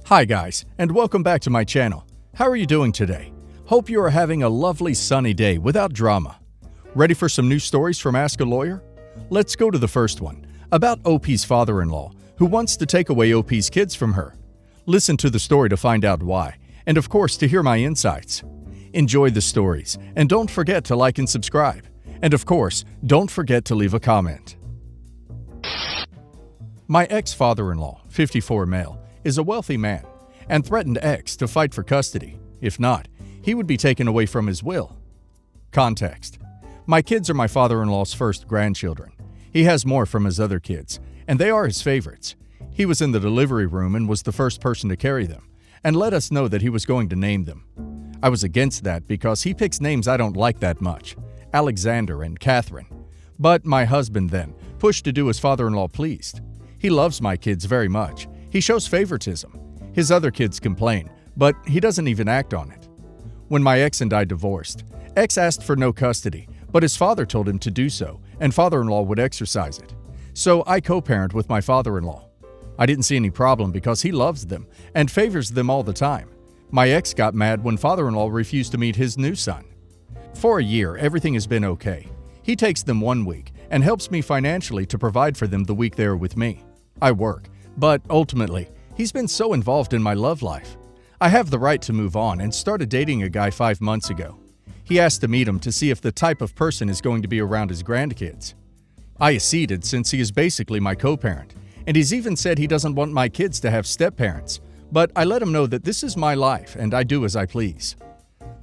Hi guys, and welcome back to my channel. How are you doing today? Hope you are having a lovely sunny day without drama. Ready for some new stories from Ask a Lawyer? Let's go to the first one, about OP's father-in-law, who wants to take away OP's kids from her. Listen to the story to find out why, and of course to hear my insights. Enjoy the stories, and don't forget to like and subscribe. And of course, don't forget to leave a comment. My ex-father-in-law, 54 male, is a wealthy man, and threatened X to fight for custody. If not, he would be taken away from his will. Context: my kids are my father-in-law's first grandchildren. He has more from his other kids, and they are his favorites. He was in the delivery room and was the first person to carry them, and let us know that he was going to name them. I was against that because he picks names I don't like that much, Alexander and Catherine. But my husband then pushed to do as father-in-law pleased. He loves my kids very much. He shows favoritism. His other kids complain, but he doesn't even act on it. When my ex and I divorced, X asked for no custody, but his father told him to do so, and father-in-law would exercise it. So I co-parent with my father-in-law. I didn't see any problem because he loves them and favors them all the time. My ex got mad when father-in-law refused to meet his new son. For a year, everything has been okay. He takes them 1 week and helps me financially to provide for them the week they are with me. I work, but ultimately, he's been so involved in my love life. I have the right to move on and started dating a guy 5 months ago. He asked to meet him to see if the type of person is going to be around his grandkids. I acceded since he is basically my co-parent, and he's even said he doesn't want my kids to have step-parents, but I let him know that this is my life and I do as I please.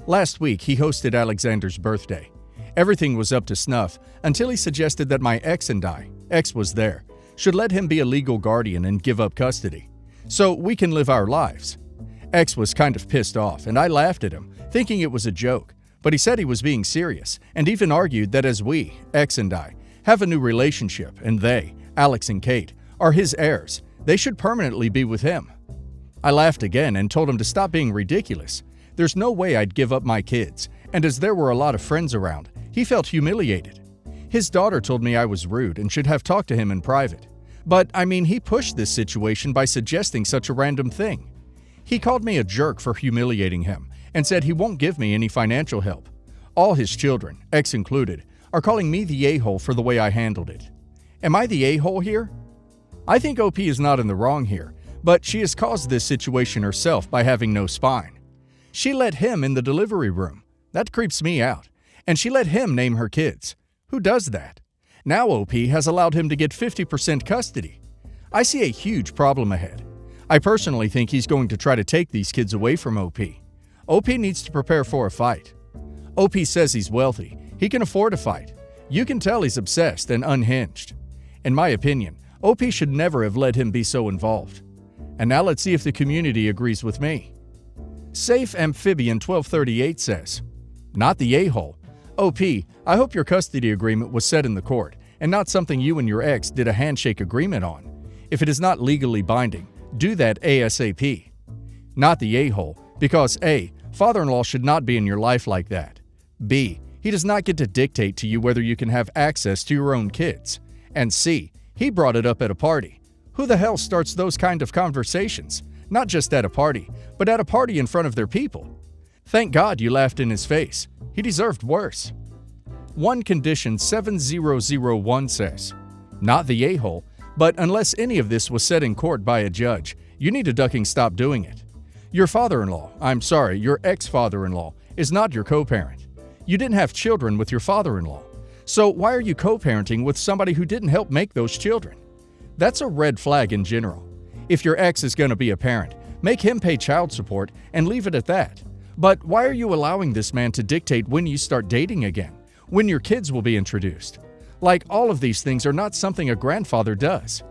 Last week, he hosted Alexander's birthday. Everything was up to snuff until he suggested that my ex and I, X was there, should let him be a legal guardian and give up custody, so we can live our lives. X was kind of pissed off, and I laughed at him, thinking it was a joke, but he said he was being serious, and even argued that as we, X and I, have a new relationship, and they, Alex and Kate, are his heirs, they should permanently be with him. I laughed again and told him to stop being ridiculous. There's no way I'd give up my kids, and as there were a lot of friends around, he felt humiliated. His daughter told me I was rude and should have talked to him in private. But, I mean, he pushed this situation by suggesting such a random thing. He called me a jerk for humiliating him and said he won't give me any financial help. All his children, X included, are calling me the a-hole for the way I handled it. Am I the a-hole here? I think OP is not in the wrong here, but she has caused this situation herself by having no spine. She let him in the delivery room. That creeps me out. And she let him name her kids. Who does that? Now OP has allowed him to get 50% custody. I see a huge problem ahead. I personally think he's going to try to take these kids away from OP. OP needs to prepare for a fight. OP says he's wealthy. He can afford a fight. You can tell he's obsessed and unhinged. In my opinion, OP should never have let him be so involved. And now let's see if the community agrees with me. Safe Amphibian 1238 says, "Not the a-hole. OP, I hope your custody agreement was set in the court and not something you and your ex did a handshake agreement on. If it is not legally binding, do that ASAP. Not the a-hole, because A, father-in-law should not be in your life like that. B, he does not get to dictate to you whether you can have access to your own kids. And C, he brought it up at a party. Who the hell starts those kind of conversations? Not just at a party, but at a party in front of their people. Thank God you laughed in his face. He deserved worse." One Condition 7001 says, "Not the a-hole, but unless any of this was said in court by a judge, you need to ducking stop doing it. Your your ex-father-in-law, is not your co-parent. You didn't have children with your father-in-law. So why are you co-parenting with somebody who didn't help make those children? That's a red flag in general. If your ex is going to be a parent, make him pay child support and leave it at that. But why are you allowing this man to dictate when you start dating again, when your kids will be introduced? Like, all of these things are not something a grandfather does.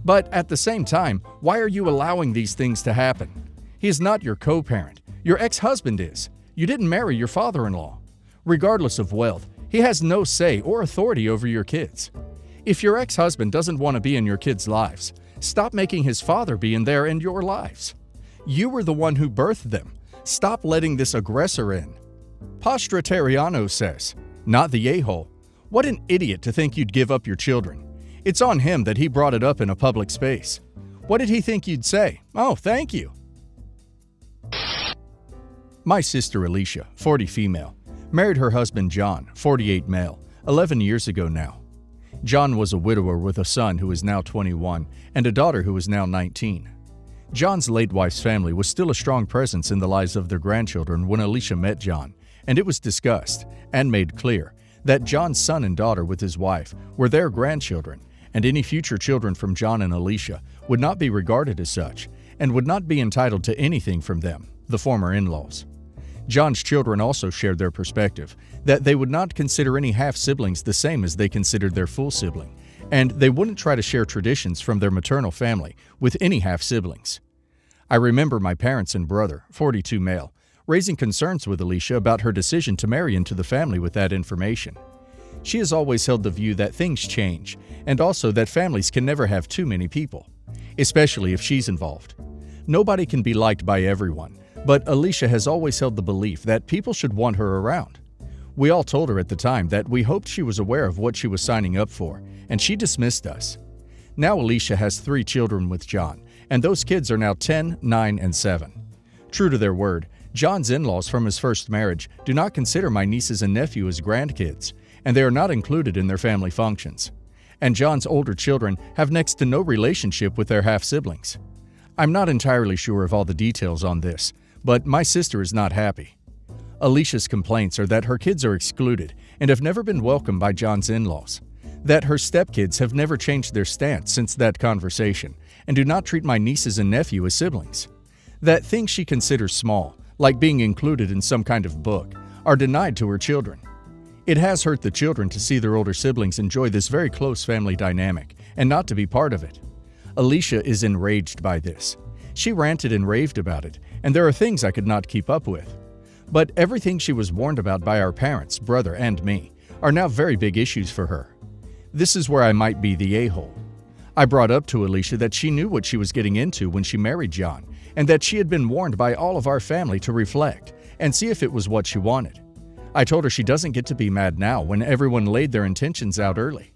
But at the same time, why are you allowing these things to happen? He is not your co-parent. Your ex-husband is. You didn't marry your father-in-law. Regardless of wealth, he has no say or authority over your kids. If your ex-husband doesn't want to be in your kids' lives, stop making his father be in their and your lives. You were the one who birthed them. Stop letting this aggressor in." Postratariano says, "Not the a-hole. What an idiot to think you'd give up your children. It's on him that he brought it up in a public space. What did he think you'd say? Oh, thank you. My sister Alicia, 40 female, married her husband John, 48 male, 11 years ago now. John was a widower with a son who is now 21 and a daughter who is now 19. John's late wife's family was still a strong presence in the lives of their grandchildren when Alicia met John, and it was discussed and made clear that John's son and daughter with his wife were their grandchildren, and any future children from John and Alicia would not be regarded as such and would not be entitled to anything from them, the former in-laws. John's children also shared their perspective that they would not consider any half-siblings the same as they considered their full sibling, and they wouldn't try to share traditions from their maternal family with any half-siblings. I remember my parents and brother, 42 male, raising concerns with Alicia about her decision to marry into the family with that information. She has always held the view that things change, and also that families can never have too many people, especially if she's involved. Nobody can be liked by everyone, but Alicia has always held the belief that people should want her around. We all told her at the time that we hoped she was aware of what she was signing up for, and she dismissed us. Now Alicia has 3 children with John, and those kids are now 10, 9, and 7. True to their word, John's in-laws from his first marriage do not consider my nieces and nephew as grandkids, and they are not included in their family functions. And John's older children have next to no relationship with their half-siblings. I'm not entirely sure of all the details on this, but my sister is not happy. Alicia's complaints are that her kids are excluded and have never been welcomed by John's in-laws, that her stepkids have never changed their stance since that conversation and do not treat my nieces and nephew as siblings, that things she considers small, like being included in some kind of book, are denied to her children. It has hurt the children to see their older siblings enjoy this very close family dynamic and not to be part of it. Alicia is enraged by this. She ranted and raved about it, and there are things I could not keep up with. But everything she was warned about by our parents, brother, and me are now very big issues for her. This is where I might be the a-hole. I brought up to Alicia that she knew what she was getting into when she married John, and that she had been warned by all of our family to reflect and see if it was what she wanted. I told her she doesn't get to be mad now when everyone laid their intentions out early.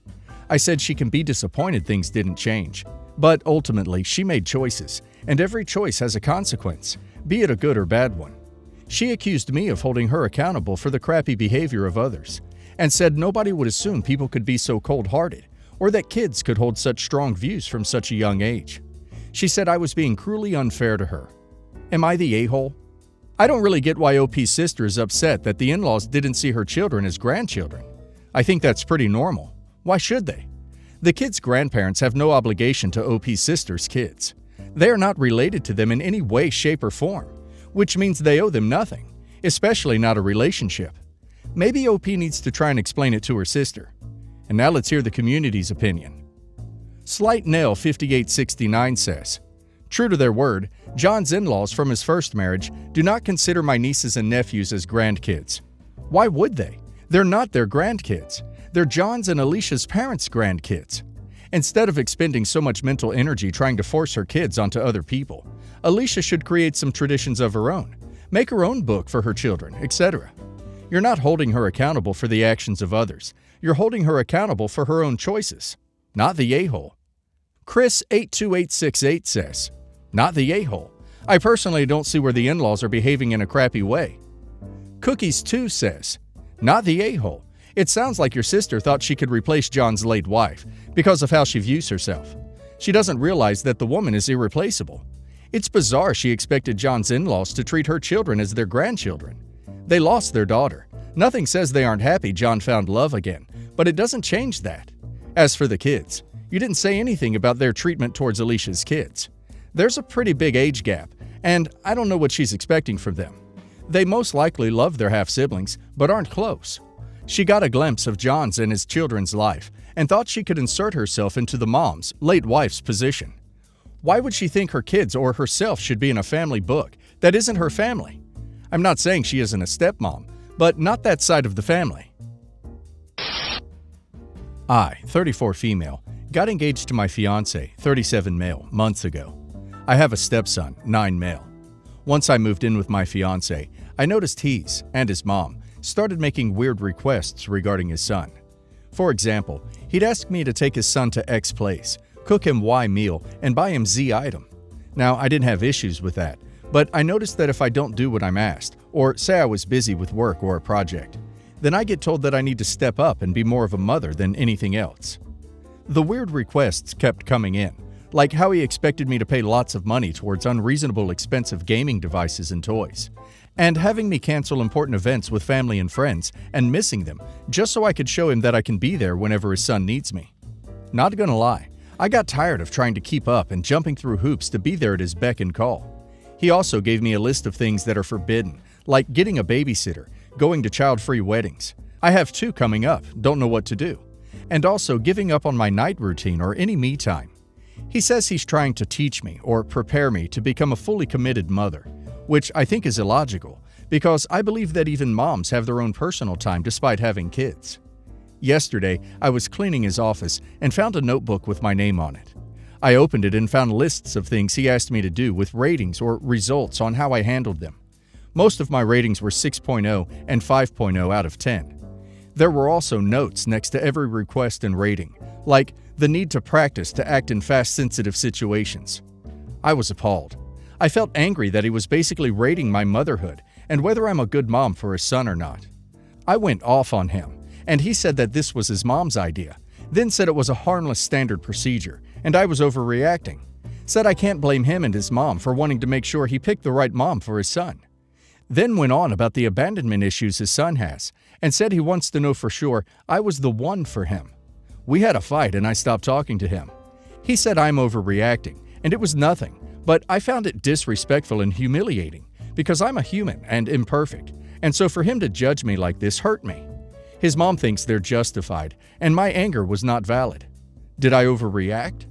I said she can be disappointed things didn't change, but ultimately she made choices, and every choice has a consequence, be it a good or bad one. She accused me of holding her accountable for the crappy behavior of others, and said nobody would assume people could be so cold-hearted, or that kids could hold such strong views from such a young age. She said I was being cruelly unfair to her. Am I the a-hole? I don't really get why OP's sister is upset that the in-laws didn't see her children as grandchildren. I think that's pretty normal. Why should they? The kids' grandparents have no obligation to OP's sister's kids. They are not related to them in any way, shape, or form, which means they owe them nothing, especially not a relationship. Maybe OP needs to try and explain it to her sister. And now let's hear the community's opinion. Slight Nail 5869 says, true to their word, John's in-laws from his first marriage do not consider my nieces and nephews as grandkids. Why would they? They're not their grandkids. They're John's and Alicia's parents' grandkids. Instead of expending so much mental energy trying to force her kids onto other people, Alicia should create some traditions of her own, make her own book for her children, etc. You're not holding her accountable for the actions of others. You're holding her accountable for her own choices, not the a-hole. Chris 82868 says, not the a-hole. I personally don't see where the in-laws are behaving in a crappy way. Cookies 2 says, not the a-hole. It sounds like your sister thought she could replace John's late wife because of how she views herself. She doesn't realize that the woman is irreplaceable. It's bizarre she expected John's in-laws to treat her children as their grandchildren. They lost their daughter. Nothing says they aren't happy John found love again, but it doesn't change that. As for the kids, you didn't say anything about their treatment towards Alicia's kids. There's a pretty big age gap, and I don't know what she's expecting from them. They most likely love their half-siblings, but aren't close. She got a glimpse of John's and his children's life and thought she could insert herself into the mom's, late wife's position. Why would she think her kids or herself should be in a family book that isn't her family? I'm not saying she isn't a stepmom, but not that side of the family. I, 34 female, got engaged to my fiance, 37 male, months ago. I have a stepson, 9 male. Once I moved in with my fiance, I noticed he's, and his mom, started making weird requests regarding his son. For example, he'd ask me to take his son to X place, cook him Y meal, and buy him Z item. Now, I didn't have issues with that, But I noticed that if I don't do what I'm asked, or say I was busy with work or a project, then I get told that I need to step up and be more of a mother than anything else. The weird requests kept coming in, like how he expected me to pay lots of money towards unreasonable expensive gaming devices and toys, and having me cancel important events with family and friends and missing them just so I could show him that I can be there whenever his son needs me. Not gonna lie, I got tired of trying to keep up and jumping through hoops to be there at his beck and call. He also gave me a list of things that are forbidden, like getting a babysitter, going to child-free weddings. I have 2 coming up, don't know what to do. And also giving up on my night routine or any me time. He says he's trying to teach me or prepare me to become a fully committed mother, which I think is illogical because I believe that even moms have their own personal time despite having kids. Yesterday, I was cleaning his office and found a notebook with my name on it. I opened it and found lists of things he asked me to do with ratings or results on how I handled them. Most of my ratings were 6.0 and 5.0 out of 10. There were also notes next to every request and rating, like the need to practice to act in fast-sensitive situations. I was appalled. I felt angry that he was basically rating my motherhood and whether I'm a good mom for his son or not. I went off on him, and he said that this was his mom's idea, then said it was a harmless standard procedure, and I was overreacting. Said I can't blame him and his mom for wanting to make sure he picked the right mom for his son. Then went on about the abandonment issues his son has, and said he wants to know for sure I was the one for him. We had a fight and I stopped talking to him. He said I'm overreacting, and it was nothing, but I found it disrespectful and humiliating because I'm a human and imperfect, and so for him to judge me like this hurt me. His mom thinks they're justified, and my anger was not valid. Did I overreact?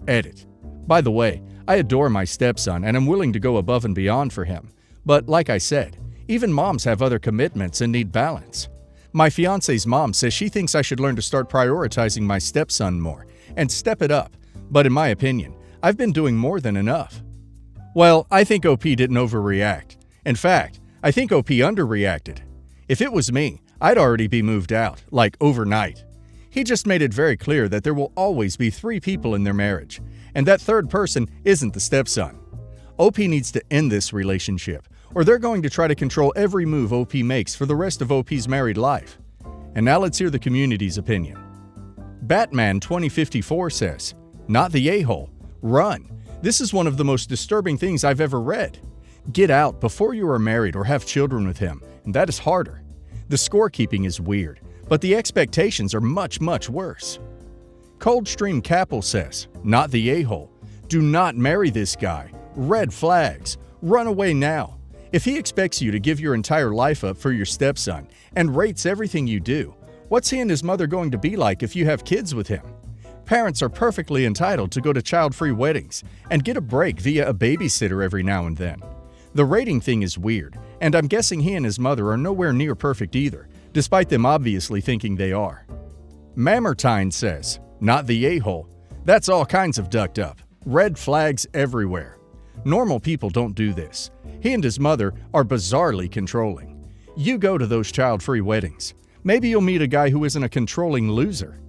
Edit. By the way, I adore my stepson and am willing to go above and beyond for him. But like I said, even moms have other commitments and need balance. My fiance's mom says she thinks I should learn to start prioritizing my stepson more and step it up, but in my opinion, I've been doing more than enough. Well, I think OP didn't overreact. In fact, I think OP underreacted. If it was me, I'd already be moved out, like overnight. He just made it very clear that there will always be 3 people in their marriage, and that third person isn't the stepson. OP needs to end this relationship, or they're going to try to control every move OP makes for the rest of OP's married life. And now let's hear the community's opinion. Batman 2054 says, "Not the a-hole. Run. This is one of the most disturbing things I've ever read. Get out before you are married or have children with him, and that is harder. The scorekeeping is weird, but the expectations are much, much worse." Coldstream Capel says, "Not the a-hole. Do not marry this guy. Red flags. Run away now. If he expects you to give your entire life up for your stepson and rates everything you do, what's he and his mother going to be like if you have kids with him? Parents are perfectly entitled to go to child-free weddings and get a break via a babysitter every now and then. The rating thing is weird, and I'm guessing he and his mother are nowhere near perfect either, despite them obviously thinking they are." Mamertine says, "Not the a-hole. That's all kinds of ducked up. Red flags everywhere. Normal people don't do this. He and his mother are bizarrely controlling. You go to those child-free weddings. Maybe you'll meet a guy who isn't a controlling loser."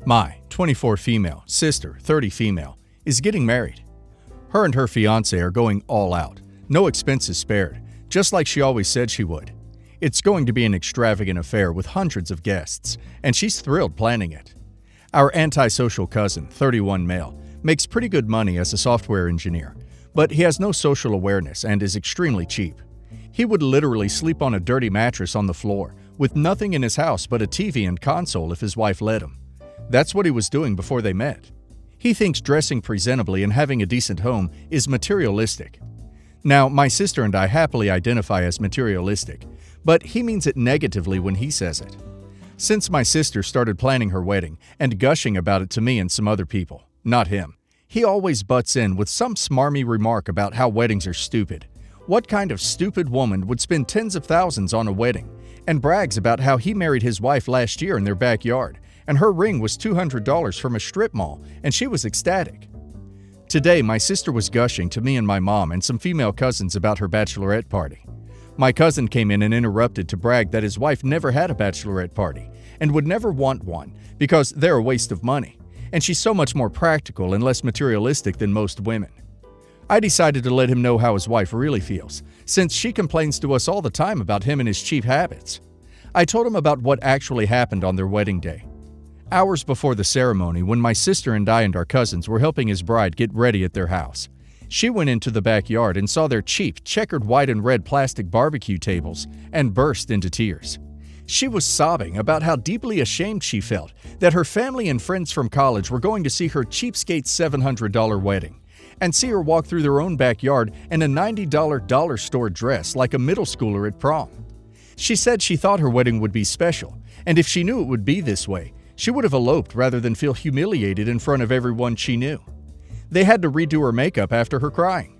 My 24 female, sister, 30 female, is getting married. Her and her fiance are going all out, no expenses spared, just like she always said she would. It's going to be an extravagant affair with hundreds of guests, and she's thrilled planning it. Our antisocial cousin, 31 male, makes pretty good money as a software engineer, but he has no social awareness and is extremely cheap. He would literally sleep on a dirty mattress on the floor, with nothing in his house but a TV and console if his wife let him. That's what he was doing before they met. He thinks dressing presentably and having a decent home is materialistic. Now, my sister and I happily identify as materialistic, but he means it negatively when he says it. Since my sister started planning her wedding and gushing about it to me and some other people, not him, he always butts in with some smarmy remark about how weddings are stupid. What kind of stupid woman would spend tens of thousands on a wedding? And brags about how he married his wife last year in their backyard, and her ring was $200 from a strip mall, and she was ecstatic. Today, my sister was gushing to me and my mom and some female cousins about her bachelorette party. My cousin came in and interrupted to brag that his wife never had a bachelorette party and would never want one because they're a waste of money, and she's so much more practical and less materialistic than most women. I decided to let him know how his wife really feels, since she complains to us all the time about him and his cheap habits. I told him about what actually happened on their wedding day. Hours before the ceremony, when my sister and I and our cousins were helping his bride get ready at their house, she went into the backyard and saw their cheap, checkered white and red plastic barbecue tables and burst into tears. She was sobbing about how deeply ashamed she felt that her family and friends from college were going to see her cheapskate $700 wedding and see her walk through their own backyard in a $90 dollar store dress like a middle schooler at prom. She said she thought her wedding would be special, and if she knew it would be this way, she would have eloped rather than feel humiliated in front of everyone she knew. They had to redo her makeup after her crying.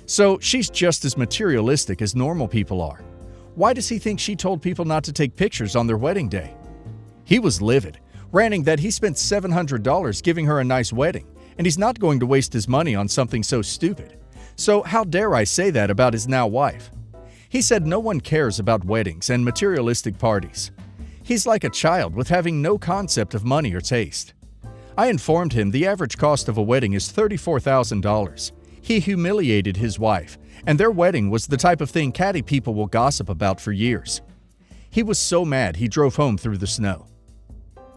So she's just as materialistic as normal people are. Why does he think she told people not to take pictures on their wedding day? He was livid, ranting that he spent $700 giving her a nice wedding, and he's not going to waste his money on something so stupid. So how dare I say that about his now wife? He said no one cares about weddings and materialistic parties. He's like a child with having no concept of money or taste. I informed him the average cost of a wedding is $34,000. He humiliated his wife, and their wedding was the type of thing catty people will gossip about for years. He was so mad he drove home through the snow.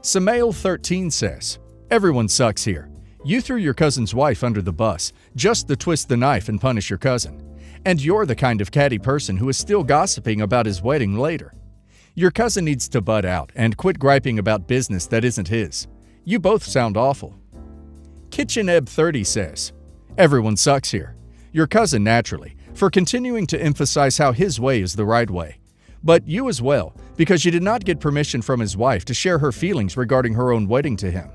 Samael 13 says, "Everyone sucks here. You threw your cousin's wife under the bus just to twist the knife and punish your cousin. And you're the kind of catty person who is still gossiping about his wedding later. Your cousin needs to butt out and quit griping about business that isn't his. You both sound awful." KitchenEb 30 says, "Everyone sucks here. Your cousin naturally, for continuing to emphasize how his way is the right way. But you as well, because you did not get permission from his wife to share her feelings regarding her own wedding to him.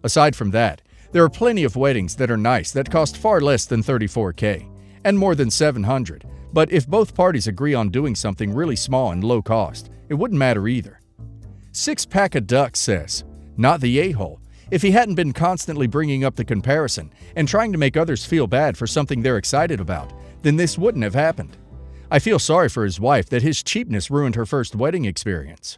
Aside from that, there are plenty of weddings that are nice that cost far less than $34K, and more than $700, but if both parties agree on doing something really small and low cost, it wouldn't matter either." Six Pack of Ducks says, "Not the a-hole. If he hadn't been constantly bringing up the comparison and trying to make others feel bad for something they're excited about, then this wouldn't have happened. I feel sorry for his wife that his cheapness ruined her first wedding experience."